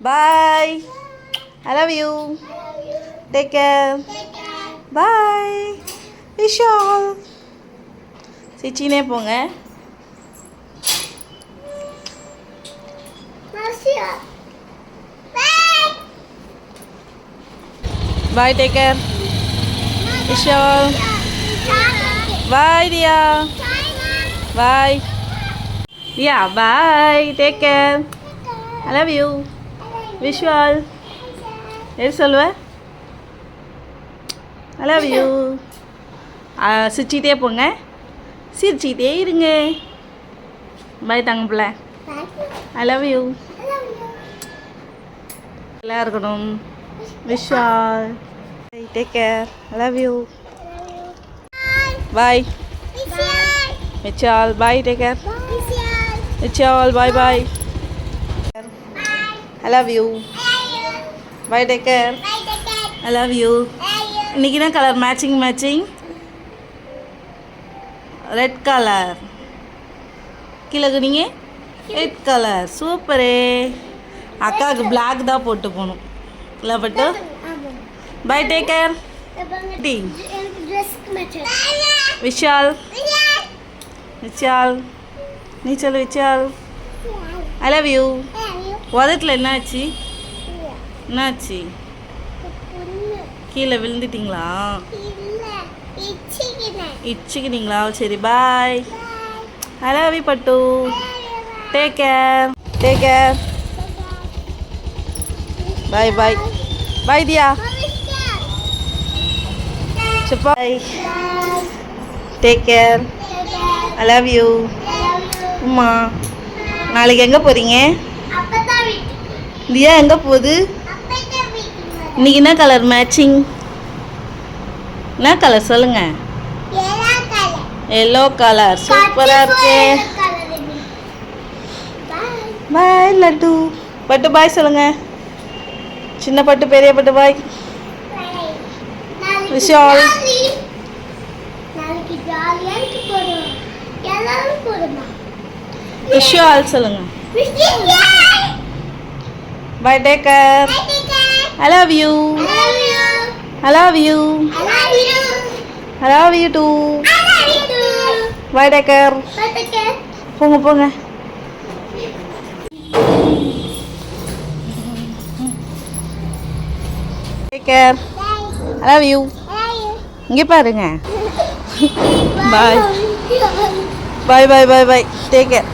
Bye. I love you. Take care. Bye. Wish you all. சிச்சினே போங்க. Bye. Take care. Wish you all. Bye, Dia. Bye. Yeah. Bye. Take care. I love you. Wish you all. எது சொல்லுவ? I love you. சிரிச்சிட்டே போங்க, சிரிச்சிட்டே இருங்க. பாய் தங்க பிள்ளை. I love you. நல்லா இருக்கணும். Wish you all. Take care. I love you. Bye. Wish you all. Bye. Take care. Wish you all. Bye bye. I love you. Bye. Take care. I love you. இன்னைக்கு என்ன colour matching red colour. கீழே நீங்கள் red colour. சூப்பரே. அக்காவுக்கு black தான் போட்டு போகணும் இல்லை பட்டு. Bye. Take care. Vishal Vishal நீ சொல்லு. Vishal I love you. உதட்டில் என்னாச்சு? என்னாச்சு? கீழே விழுந்துட்டிங்களா? இச்சிக்கினீங்களா? சரி பாய். ஐ லவ் யூ பட்டு. Take care. Take care. Bye bye. Bye Diya. Bye. Take care. I love you. அம்மா நாளைக்கு எங்கே போகிறீங்க? தியா எங்கே போகுது? இன்னைக்கு என்ன கலர் மேட்சிங்? என்ன கலர் சொல்லுங்க? Yellow colour. சூப்பராக இருக்கு. பாய் லட்டு. பட்டு பாய் சொல்லுங்க. சின்ன பட்டு பெரிய பட்டு பாய். விஷால் விஷால் சொல்லுங்க. Bye. Take care. I love you. I love you. I love you too. Bye. Take care. போங்க. Take care. I love you. இங்கே பாருங்க. Bye. Bye. Take care.